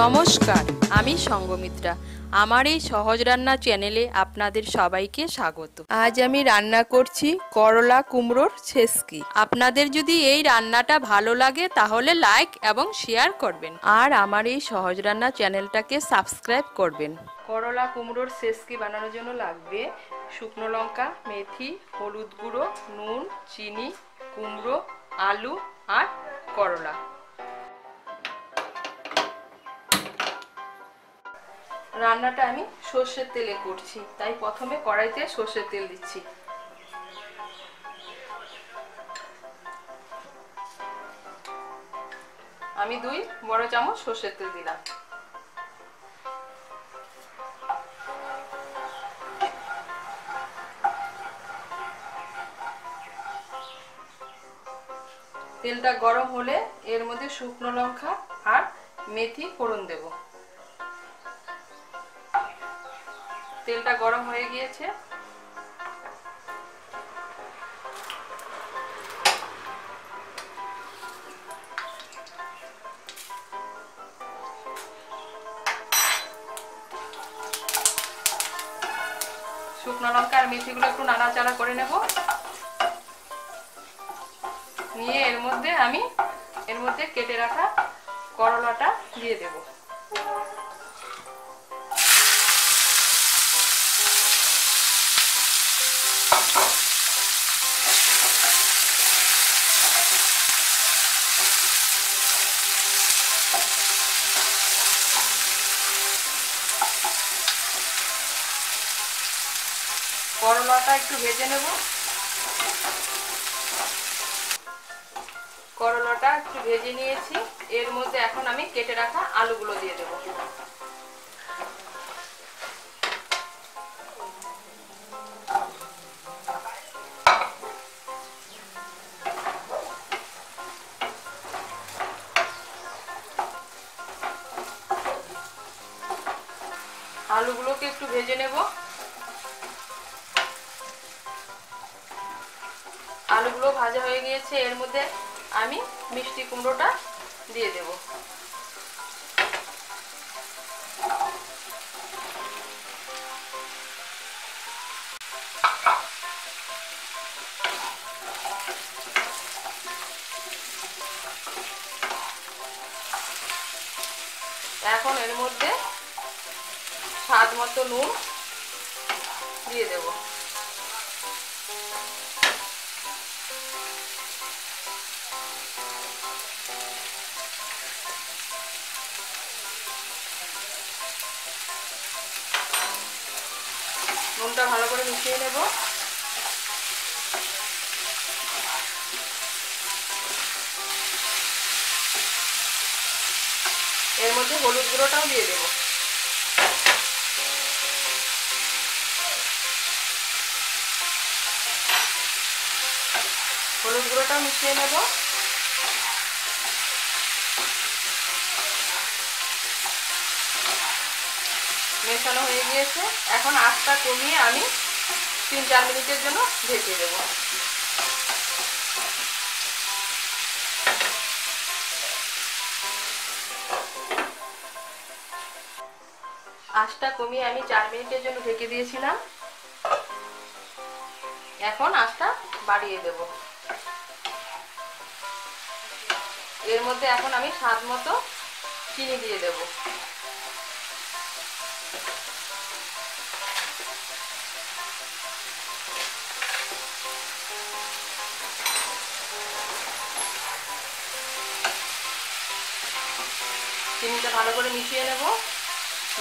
নমস্কার, আমি সঙ্গমিত্রা। আমার এই সহজ রান্না চ্যানেলে আপনাদের সবাইকে স্বাগত। আজ আমি রান্না করছি করলা কুমড়োর ছেচকি। আপনাদের যদি এই রান্নাটা ভালো লাগে তাহলে লাইক এবং শেয়ার করবেন, আর আমার এই সহজ রান্না চ্যানেলটাকে সাবস্ক্রাইব করবেন। করলা কুমড়োর ছেচকি বানানোর জন্য লাগবে শুকনো লঙ্কা, মেথি, হলুদ গুঁড়ো, নুন, চিনি, কুমড়ো, আলু আর করলা। রান্নাটা আমি সর্ষের তেলে করছি, তাই প্রথমে কড়াইতে সর্ষের তেল দিচ্ছি। আমি 2 বড় চামচ সর্ষের তেল দিলাম। তেলটা গরম হলে এর মধ্যে শুকনো লঙ্কা আর মেথি ফোড়ন দেব। তেলটা গরম হয়ে গিয়েছে। শুকনো লঙ্কা আর মেথিগুলো একটু নাড়াচাড়া করে নেব। নিয়ে এর মধ্যে কেটে রাখা করলাটা দিয়ে দেব। করলাটা একটু ভেজে নেব। করলাটা একটু ভেজে নিয়েছি। এর মধ্যে এখন আমি কেটে রাখা আলুগুলো দিয়ে দেব। আলুগুলোকে একটু ভেজে নেব। আলুগুলো ভাজা হয়ে গিয়েছে। এর মধ্যে আমি মিষ্টি কুমড়োটা দিয়ে দেব। এখন এর মধ্যে স্বাদ মতো নুন দিয়ে দেব। নুনটা ভালো করে মিশিয়ে নেব। এর মধ্যে হলুদ গুঁড়োটাও দিয়ে দেব। হলুদ গুঁড়োটাও মিশিয়ে নেব। মেশানো হয়ে গিয়েছে। এখন আঁচটা কমিয়ে আমি 3-4 মিনিটের জন্য ঢেকে দেব। আঁচটা কমিয়ে আমি 4 মিনিটের জন্য ঢেকে দিয়েছিলাম। এখন আঁচটা বাড়িয়ে দেব। এর মধ্যে এখন আমি স্বাদ মতো চিনি দিয়ে দেব। চিনিটা ভালো করে মিশিয়ে নেব।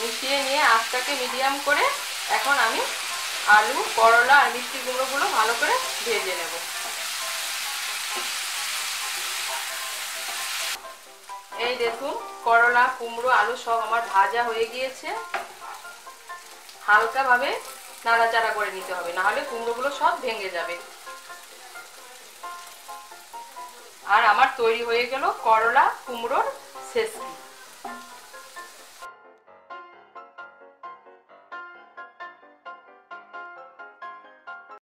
মিশিয়ে নিয়ে আঁচটাকে মিডিয়াম করে এখন আমি আলু, করলা আর মিষ্টি কুমড়োগুলো ভালো করে ভেজে নেব। এই দেখুন, করলা, কুমড়ো, আলু সব আমার ভাজা হয়ে গিয়েছে। হালকা ভাবে নাড়াচাড়া করে নিতে হবে, না হলে কুমড়োগুলো সব ভেঙে যাবে। আর আমার তৈরি হয়ে গেল করলা কুমড়োর ছেচকি।